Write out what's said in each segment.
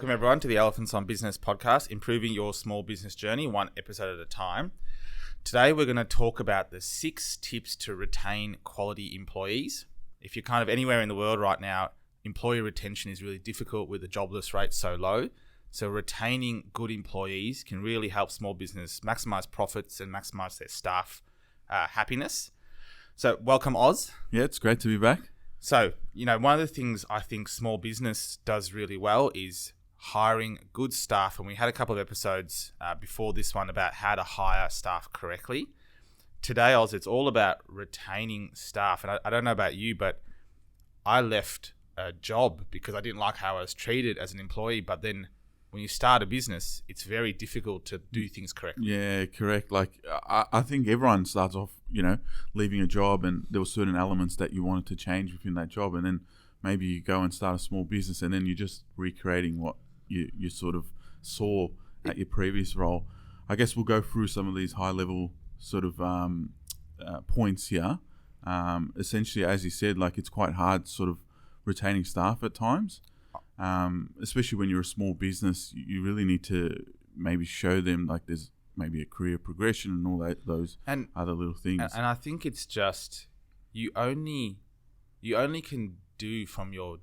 Welcome everyone to the Elephants on Business podcast, improving your small business journey one episode at a time. Today we're going to talk about the 6 tips to retain quality employees. If you're kind of anywhere in the world right now, employee retention is really difficult with the jobless rate so low. So retaining good employees can really help small business maximize profits and maximize their staff happiness. So welcome, Oz. Yeah, it's great to be back. So, one of the things I think small business does really well is hiring good staff. And we had a couple of episodes before this one about how to hire staff correctly. Today, Oz, it's all about retaining staff. And I don't know about you, but I left a job because I didn't like how I was treated as an employee. But then when you start a business, it's very difficult to do things correctly. Yeah, correct. Like, I think everyone starts off, leaving a job, and there were certain elements that you wanted to change within that job. And then maybe you go and start a small business, and then you're just recreating what you sort of saw at your previous role. I guess we'll go through some of these high-level sort of points here. Essentially, as you said, like, it's quite hard sort of retaining staff at times. Especially when you're a small business, you really need to maybe show them like there's maybe a career progression and all that, those and other little things. And I think it's just you only can do from your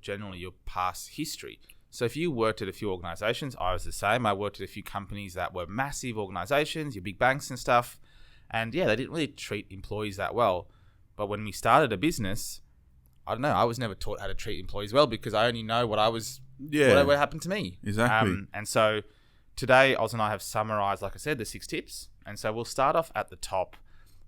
past history. So if you worked at a few organizations, I was the same. I worked at a few companies that were massive organizations, your big banks and stuff. And yeah, they didn't really treat employees that well. But when we started a business, I don't know, I was never taught how to treat employees well because I only know what happened to me. Exactly. And so today, Oz and I have summarized, like I said, the 6 tips. And so we'll start off at the top.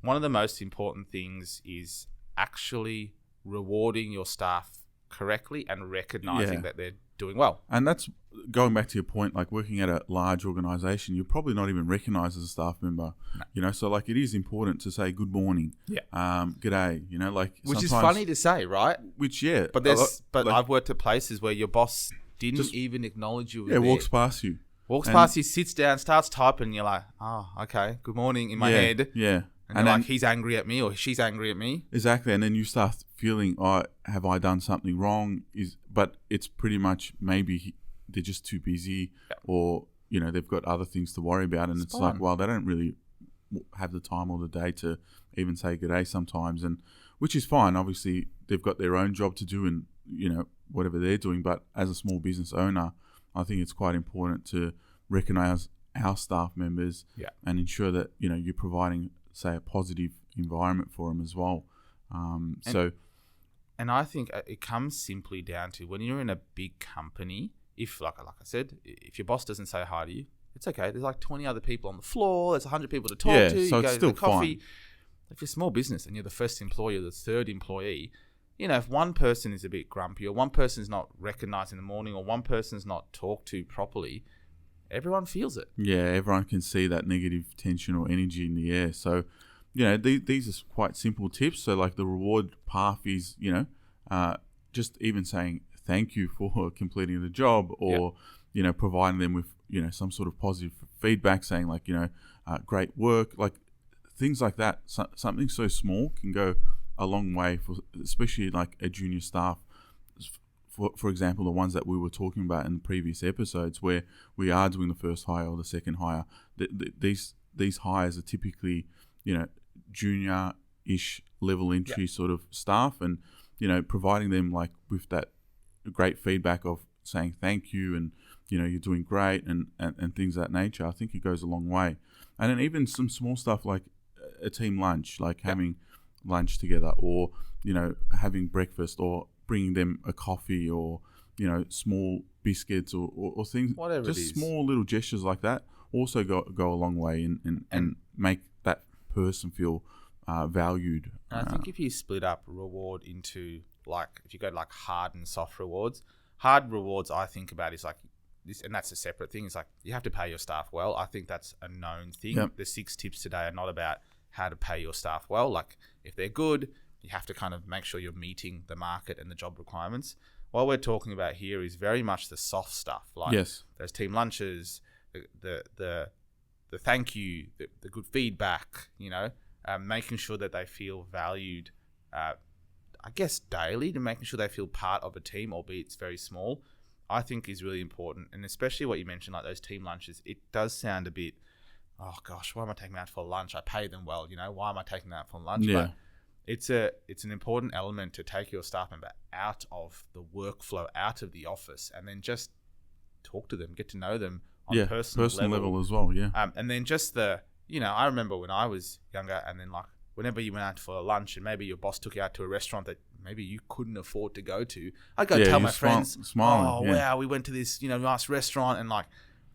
One of the most important things is actually rewarding your staff correctly and recognizing that they're doing well. And that's going back to your point, like working at a large organization, you're probably not even recognized as a staff member. No. So like it is important to say good morning. Yeah. G'day, which is funny to say, right? But I've worked at places where your boss didn't even acknowledge you. Walks past you. Past you, sits down, starts typing, and you're like, oh, okay, good morning in my head. Yeah. And then, like, he's angry at me or she's angry at me. Exactly. And then you start feeling, have I done something wrong? But it's pretty much maybe they're just too busy or, they've got other things to worry about. And it's like, well, they don't really have the time or the day to even say good day sometimes. And which is fine. Obviously, they've got their own job to do and, whatever they're doing. But as a small business owner, I think it's quite important to recognize our staff members and ensure that, you're providing, say, a positive environment for them as well. And I think it comes simply down to when you're in a big company, if, like I said, if your boss doesn't say hi to you, it's okay. There's like 20 other people on the floor. There's 100 people to talk to. So you it's go still to the coffee. fine. If you're a small business and you're the first employee or the third employee, if one person is a bit grumpy or one person's not recognized in the morning or one person's not talked to properly, everyone feels it. Yeah, everyone can see that negative tension or energy in the air. So, these are quite simple tips. So like the reward path is, just even saying thank you for completing the job or, providing them with, some sort of positive feedback saying like, great work, like things like that. Something so small can go a long way for, especially like a junior staff. For example, the ones that we were talking about in the previous episodes where we are doing the first hire or the second hire. These hires are typically, junior-ish level entry sort of staff and, providing them like with that great feedback of saying thank you and, you're doing great and things of that nature. I think it goes a long way. And then even some small stuff like a team lunch, like having lunch together or, having breakfast or bringing them a coffee or, small biscuits or things. Whatever just it is. Small little gestures like that also go a long way and make that person feel valued. And I think if you split up reward into if you go to hard and soft rewards I think about is like this, and that's a separate thing. It's like you have to pay your staff well. I think that's a known thing. Yep. The 6 tips today are not about how to pay your staff well. Like if they're good, you have to kind of make sure you're meeting the market and the job requirements. What we're talking about here is very much the soft stuff, like those team lunches, the thank you, the good feedback, making sure that they feel valued, I guess daily, to making sure they feel part of a team, albeit it's very small. I think is really important. And especially what you mentioned, like those team lunches, it does sound a bit, oh gosh, why am I taking them out for lunch? I pay them well, why am I taking them out for lunch? Yeah. But it's an important element to take your staff member out of the workflow, out of the office, and then just talk to them, get to know them on personal level as well. Yeah. And then just I remember when I was younger, and then like whenever you went out for lunch and maybe your boss took you out to a restaurant that maybe you couldn't afford to go to, I'd go tell my friends, wow, we went to this, nice restaurant, and like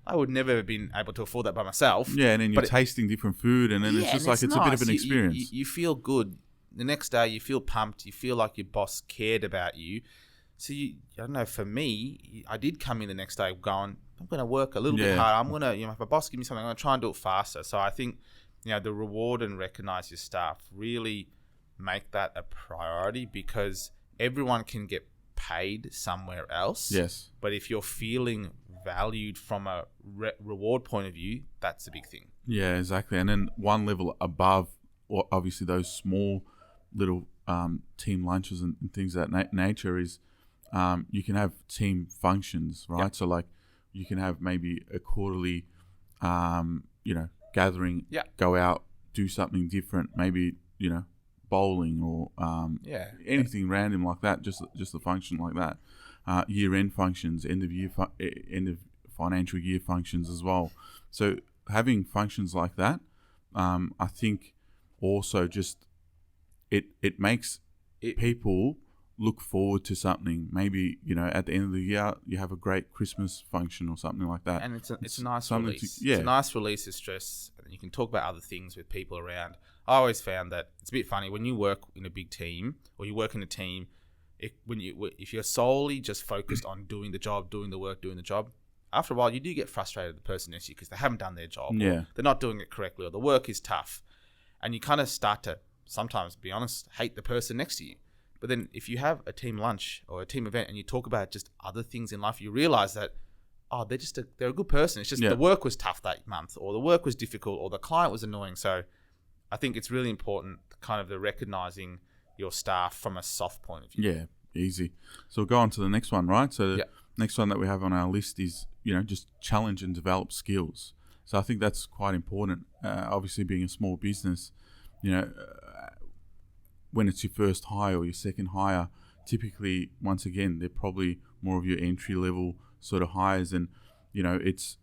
I would never have been able to afford that by myself. Yeah, and then you're tasting different food, and then it's just like it's nice. A bit of an experience. You feel good. The next day you feel pumped. You feel like your boss cared about you. So I don't know, for me, I did come in the next day going, I'm going to work a little bit harder. I'm going to, if my boss gives me something, I'm going to try and do it faster. So I think, the reward and recognize your staff, really make that a priority, because everyone can get paid somewhere else. Yes. But if you're feeling valued from a reward point of view, that's a big thing. Yeah, exactly. And then one level above, obviously those small little team lunches and things of that nature is you can have team functions, right? Yep. So like you can have maybe a quarterly, gathering, go out, do something different, maybe, bowling or anything random like that, just a function like that. Year-end functions, end of financial year functions as well. So having functions like that, I think also just it makes people look forward to something. Maybe, at the end of the year, you have a great Christmas function or something like that. And it's a nice release. It's a nice release of stress. And you can talk about other things with people around. I always found that it's a bit funny when you work in a big team or you work in a team, if you're solely just focused on doing the job, doing the work, doing the job, after a while you do get frustrated with the person next to you because they haven't done their job. Yeah. Or they're not doing it correctly, or the work is tough. And you kind of start to, sometimes, be honest, hate the person next to you. But then if you have a team lunch or a team event and you talk about just other things in life, you realize that, they're a good person. It's just the work was tough that month, or the work was difficult, or the client was annoying. So I think it's really important, kind of the recognizing your staff from a soft point of view. Yeah, easy. So we'll go on to the next one, right? So the next one that we have on our list is, just challenge and develop skills. So I think that's quite important. Obviously, being a small business, when it's your first hire or your second hire, typically, once again, they're probably more of your entry level sort of hires, and it's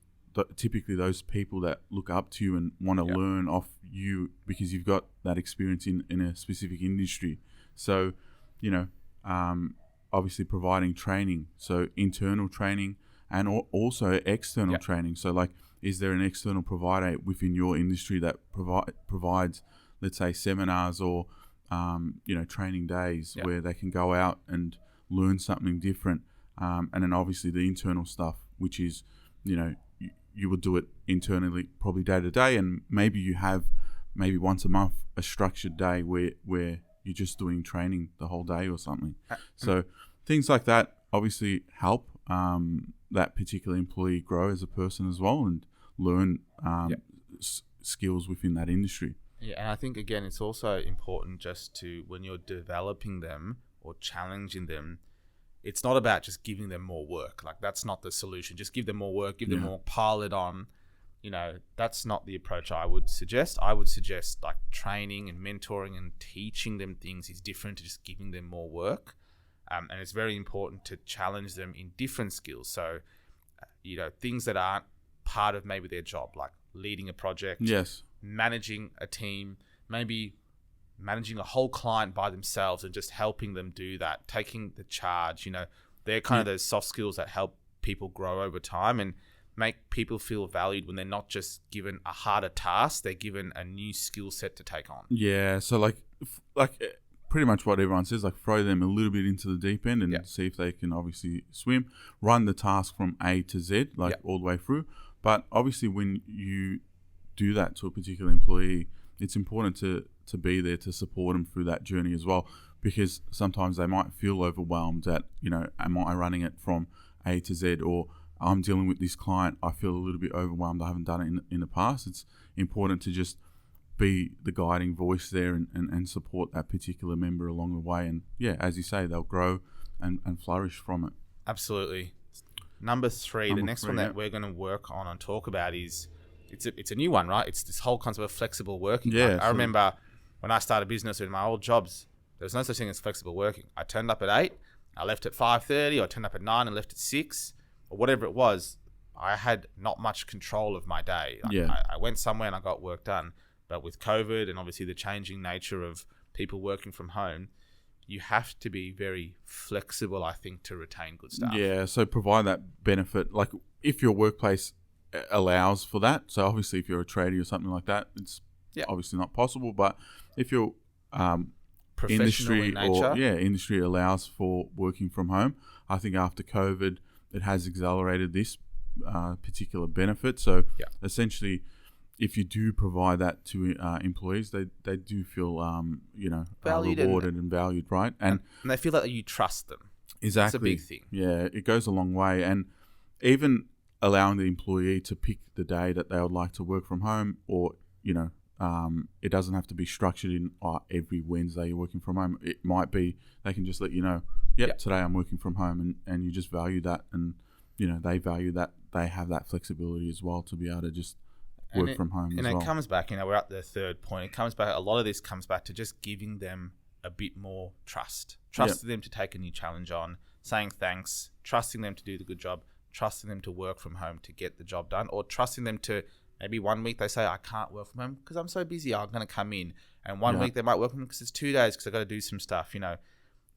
typically those people that look up to you and want to learn off you because you've got that experience in a specific industry. So obviously providing training, so internal training and also external training. So like, is there an external provider within your industry that provides, let's say, seminars or training days where they can go out and learn something different, and then obviously the internal stuff, which is you would do it internally probably day to day, and maybe you have once a month a structured day where you're just doing training the whole day or something. So things like that obviously help that particular employee grow as a person as well and learn skills within that industry. Yeah, and I think, again, it's also important just to, when you're developing them or challenging them, it's not about just giving them more work. Like, that's not the solution. Just give them more work, give them more, pile it on. That's not the approach I would suggest. I would suggest, like, training and mentoring and teaching them things is different to just giving them more work. And it's very important to challenge them in different skills. So, things that aren't part of maybe their job, like leading a project. Yes. Managing a team, maybe managing a whole client by themselves and just helping them do that, taking the charge. They're kind of those soft skills that help people grow over time and make people feel valued when they're not just given a harder task, they're given a new skill set to take on. Yeah, so like pretty much what everyone says, like throw them a little bit into the deep end and see if they can obviously swim, run the task from A to Z, all the way through. But obviously when you do that to a particular employee, it's important to be there to support them through that journey as well, because sometimes they might feel overwhelmed at, am I running it from A to Z, or I'm dealing with this client, I feel a little bit overwhelmed, I haven't done it in the past. It's important to just be the guiding voice there and support that particular member along the way, and as you say, they'll grow and flourish from it. Absolutely. Number three, the next one that yeah. we're going to work on and talk about is, it's a new one, right? It's this whole concept of flexible working. Yeah, Like, I remember when I started business in my old jobs, there was no such thing as flexible working. I turned up at 8, I left at 5:30, or I turned up at 9 and left at 6, or whatever it was. I had not much control of my day. I went somewhere and I got work done. But with COVID and obviously the changing nature of people working from home, you have to be very flexible, I think, to retain good staff. Yeah, so provide that benefit. Like if your workplace allows for that, so obviously if you're a tradie or something like that, it's obviously not possible. But if your industry industry allows for working from home, I think after COVID, it has accelerated this particular benefit. So essentially, if you do provide that to employees, they do feel valued rewarded and valued, right? And they feel that you trust them. Exactly, that's a big thing. Yeah, it goes a long way, and even allowing the employee to pick the day that they would like to work from home, or it doesn't have to be structured in every Wednesday you're working from home. It might be they can just let you know, today I'm working from home, and you just value that, and they value that they have that flexibility as well to be able to just work from home as well. And it comes back, we're at the third point. It comes back, a lot of this comes back to just giving them a bit more trust. Trusting them to take a new challenge on, saying thanks, trusting them to do the good job, trusting them to work from home to get the job done, or trusting them to maybe one week they say, I can't work from home because I'm so busy, I'm going to come in. And one week they might work from home because it's 2 days because I've got to do some stuff.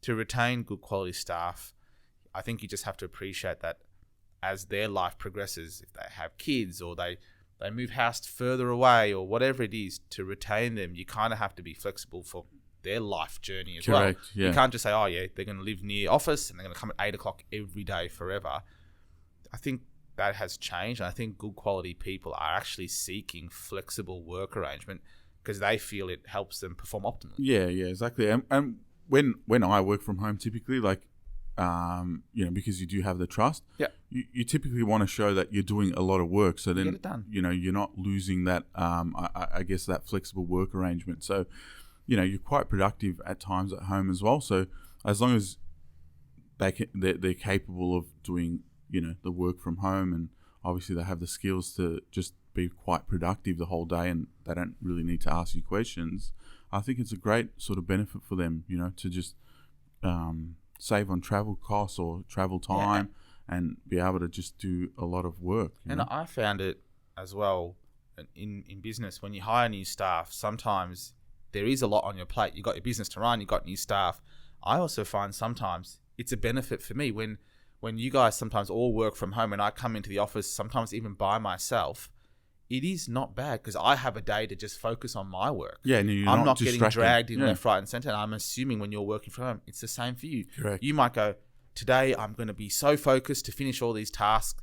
To retain good quality staff, I think you just have to appreciate that as their life progresses, if they have kids or they move house further away or whatever it is, to retain them, you kind of have to be flexible for their life journey as well. Yeah. You can't just say, they're going to live near office and they're going to come at 8 o'clock every day forever. I think that has changed. And I think good quality people are actually seeking flexible work arrangement because they feel it helps them perform optimally. Yeah, exactly. And when I work from home, typically, because you do have the trust, you typically want to show that you're doing a lot of work. So then, get it done. You're not losing that, I guess, that flexible work arrangement. So, you're quite productive at times at home as well. So as long as they're capable of doing, the work from home, and obviously they have the skills to just be quite productive the whole day, and they don't really need to ask you questions, I think it's a great sort of benefit for them, to just save on travel costs or travel time and be able to just do a lot of work. And I found it as well in business, when you hire new staff, sometimes there is a lot on your plate. You've got your business to run, you've got new staff. I also find sometimes it's a benefit for me when you guys sometimes all work from home and I come into the office, sometimes even by myself, it is not bad because I have a day to just focus on my work. Yeah, and I'm not getting dragged in left, right, and center. And I'm assuming when you're working from home, it's the same for you. Correct. You might go, today I'm going to be so focused to finish all these tasks,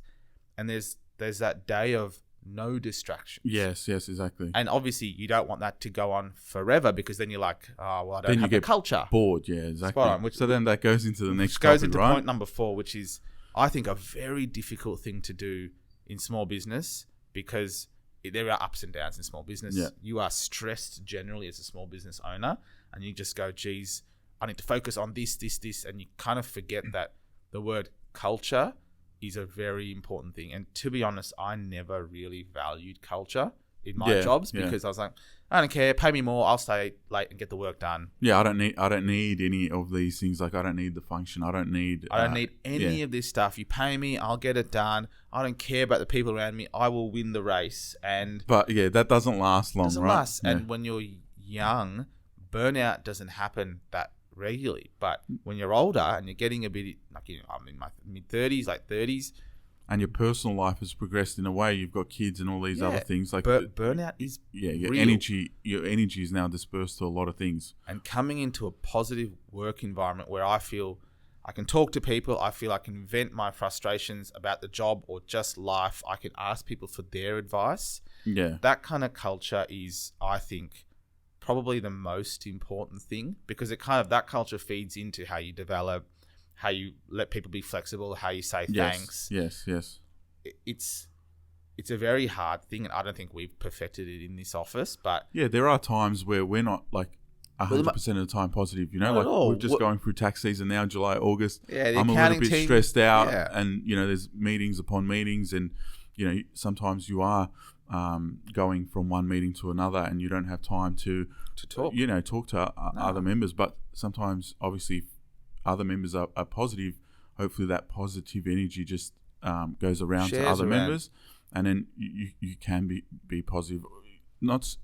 and there's that day of no distractions. Yes, exactly. And obviously, you don't want that to go on forever because then you're like, I don't then have the culture. Bored, exactly. On, so then that goes into the next goes topic, into right? point number 4, which is, I think, a very difficult thing to do in small business because there are ups and downs in small business. Yeah. You are stressed generally as a small business owner, and you just go, geez, I need to focus on this, and you kind of forget that the word culture is a very important thing. And to be honest, I never really valued culture in my jobs because I was like, I don't care, pay me more, I'll stay late and get the work done. Yeah, I don't need any of these things. Like, I don't need the function. I don't need any of this stuff. You pay me, I'll get it done. I don't care about the people around me. I will win the race. But that doesn't last long, right? And when you're young, burnout doesn't happen that regularly. But when you're older and you're getting a bit, I'm in my mid-30s, late 30s, and your personal life has progressed in a way, you've got kids and all these other things. Like burnout is your real. energy is now dispersed to a lot of things. And coming into a positive work environment where I feel I can talk to people, I feel I can vent my frustrations about the job or just life, I can ask people for their advice. Yeah, that kind of culture is, I think, probably the most important thing because that culture feeds into how you develop, how you let people be flexible, how you say thanks. Yes. It's a very hard thing, and I don't think we've perfected it in this office. But there are times where we're not like 100% of the time positive. You know, Not at all. we're just going through tax season now, July, August. Yeah, the I'm a little accounting bit team, stressed out, yeah. and there's meetings upon meetings, and sometimes you are going from one meeting to another, and you don't have time to talk. Talk to other members. But sometimes, obviously, if other members are positive, hopefully that positive energy just goes around to other members, and then you can be positive.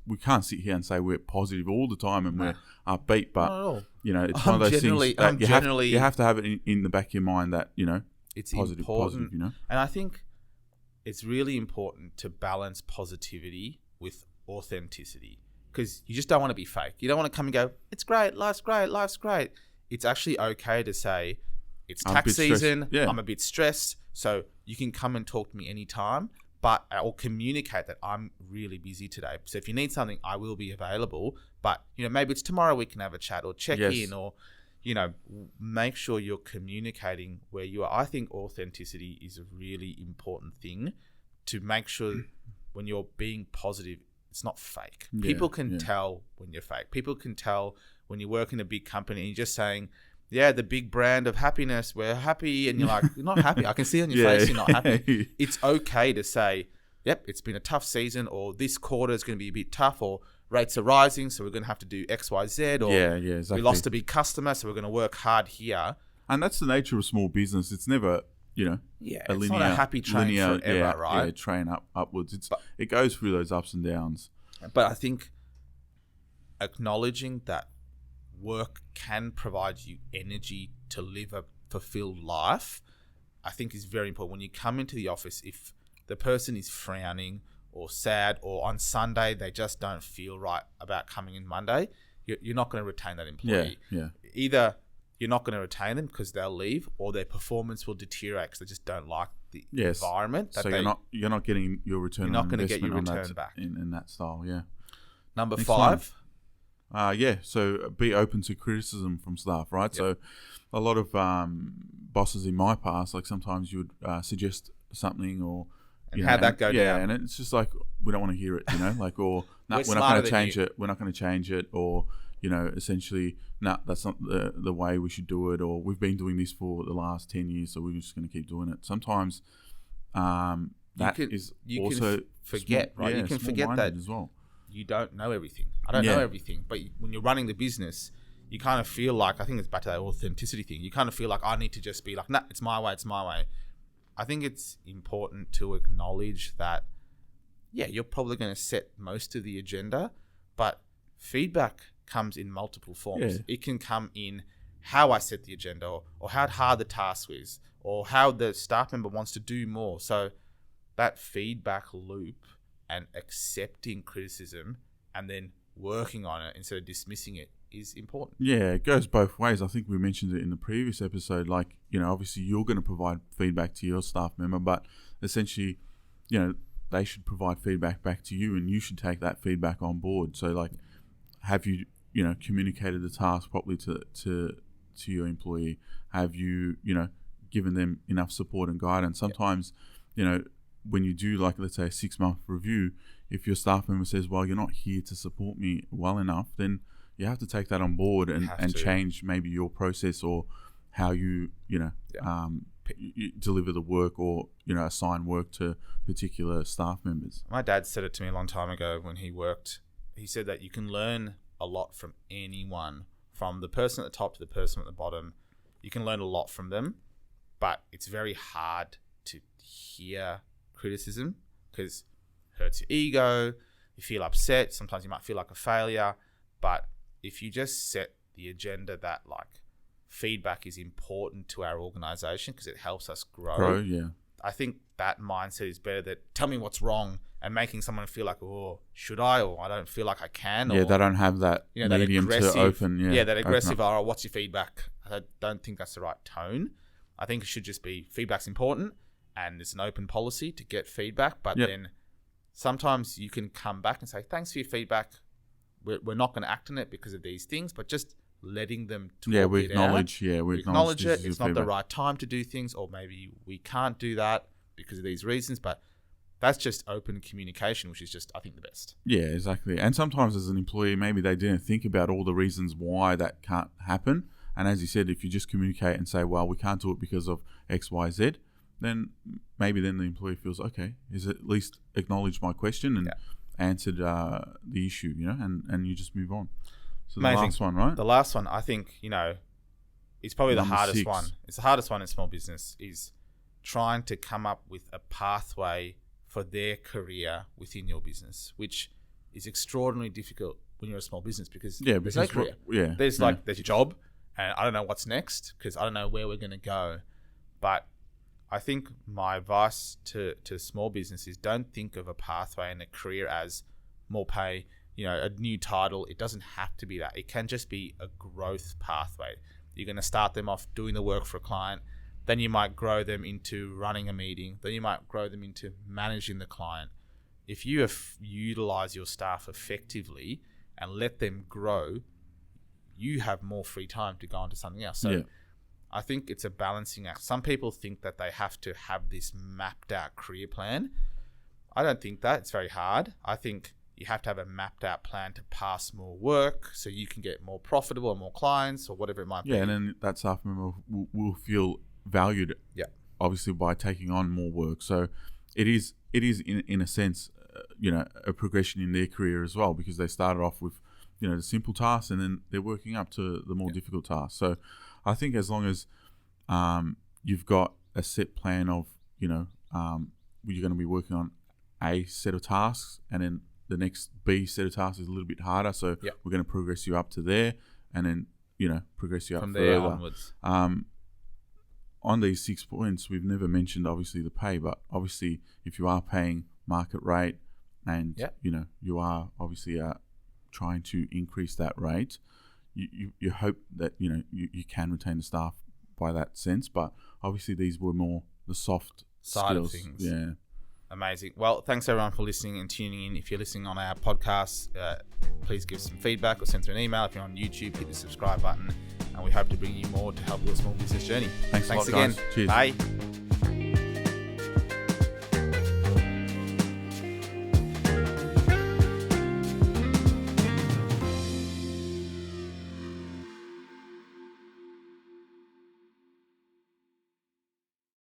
We can't sit here and say we're positive all the time and we're upbeat, but it's one of those things that you have to have it in the back of your mind that it's positive, important. positive. And I think it's really important to balance positivity with authenticity, because you just don't want to be fake. You don't want to come and go, it's great, life's great. It's actually okay to say, it's tax season, I'm a bit stressed, so you can come and talk to me anytime, but I'll communicate that I'm really busy today. So if you need something, I will be available, but maybe it's tomorrow we can have a chat or check in, or make sure you're communicating where you are. I think authenticity is a really important thing to make sure when you're being positive, it's not fake. People can tell when you're fake. People can tell when you work in a big company and you're just saying, the big brand of happiness, we're happy. And you're like, you're not happy. I can see on your face you're not happy. It's okay to say, yep, it's been a tough season, or this quarter is going to be a bit tough, or rates are rising, so we're going to have to do X, Y, Z, or exactly. we lost a big customer, so we're going to work hard here. And that's the nature of small business. It's never, a it's linear, not a happy train forever, right? Yeah, train upwards. It goes through those ups and downs. But I think acknowledging that work can provide you energy to live a fulfilled life, I think is very important. When you come into the office, if the person is frowning or sad, or on Sunday they just don't feel right about coming in Monday, you're not going to retain that employee. Either you're not going to retain them because they'll leave, or their performance will deteriorate because they just don't like the environment. So you're not getting your return. You're not going to get your return return back in that style. Yeah. Number 5. So be open to criticism from staff, right? So a lot of bosses in my past, like sometimes you would suggest something, or how'd that go down? Yeah, and it's just like, we don't want to hear it, like, or no, we're not going to change it. We're not going to change it, or essentially, that's not the way we should do it, or we've been doing this for the last 10 years, so we're just going to keep doing it. Sometimes you can forget, right? You can forget that as well. You don't know everything. I don't know everything. But when you're running the business, you kind of feel like, I think it's back to that authenticity thing. You kind of feel like, I need to just be like, it's my way, it's my way. I think it's important to acknowledge that, you're probably going to set most of the agenda, but feedback comes in multiple forms. It can come in how I set the agenda, or how hard the task is, or how the staff member wants to do more. So that feedback loop and accepting criticism and then working on it instead of dismissing it is important. Yeah, it goes both ways. I think we mentioned it in the previous episode. Like, obviously you're going to provide feedback to your staff member, but essentially, they should provide feedback back to you, and you should take that feedback on board. So, like, have you, communicated the task properly to your employee? Have you, given them enough support and guidance? Sometimes, when you do, like, let's say a 6-month review, if your staff member says, well, you're not here to support me well enough, then you have to take that on board and change maybe your process, or how you, you deliver the work, or, assign work to particular staff members. My dad said it to me a long time ago when he worked. He said that you can learn a lot from anyone, from the person at the top to the person at the bottom. You can learn a lot from them, but it's very hard to hear criticism because it hurts your ego. You feel upset. Sometimes you might feel like a failure. But if you just set the agenda that, like, feedback is important to our organization because it helps us grow. I think that mindset is better than tell me what's wrong and making someone feel like, oh, should I? Or I don't feel like I can. Or, they don't have that medium to open. That aggressive, oh, what's your feedback? I don't think that's the right tone. I think it should just be feedback's important, and it's an open policy to get feedback. But then sometimes you can come back and say, thanks for your feedback. We're not going to act on it because of these things, but just letting them talk we acknowledge. We acknowledge it. It's not the right time to do things, or maybe we can't do that because of these reasons. But that's just open communication, which is just, I think, the best. Yeah, exactly. And sometimes as an employee, maybe they didn't think about all the reasons why that can't happen. And as you said, if you just communicate and say, well, we can't do it because of X, Y, Z, then maybe then the employee feels, okay, is at least acknowledged my question and answered the issue, and you just move on. So the last one, right? The last one, I think, is probably the hardest 6. one. It's the hardest one in small business, is trying to come up with a pathway for their career within your business, which is extraordinarily difficult when you're a small business because there's no career. There's your job, and I don't know what's next because I don't know where we're going to go. But I think my advice to small business is don't think of a pathway and a career as more pay, a new title. It doesn't have to be that. It can just be a growth pathway. You're going to start them off doing the work for a client. Then you might grow them into running a meeting. Then you might grow them into managing the client. If you utilize your staff effectively and let them grow, you have more free time to go on to something else. So I think it's a balancing act. Some people think that they have to have this mapped out career plan. I don't think that. It's very hard. I think you have to have a mapped out plan to pass more work so you can get more profitable or more clients or whatever it might be. Yeah, and then that staff member will feel valued, obviously, by taking on more work. So it is in a sense, a progression in their career as well, because they started off with, the simple tasks and then they're working up to the more difficult tasks. So I think as long as you've got a set plan of, you're going to be working on A set of tasks, and then the next B set of tasks is a little bit harder. So we're going to progress you up to there, and then, progress you up from further. there onwards. On these 6 points, we've never mentioned obviously the pay, but obviously if you are paying market rate and you are obviously trying to increase that rate, you hope that you can retain the staff by that sense. But obviously these were more the soft side skills. of things. Yeah. Amazing. Well, thanks everyone for listening and tuning in. If you're listening on our podcast, please give some feedback or send through an email. If you're on YouTube, hit the subscribe button, and we hope to bring you more to help your small business journey. Thanks a lot, again. guys. Cheers. Bye.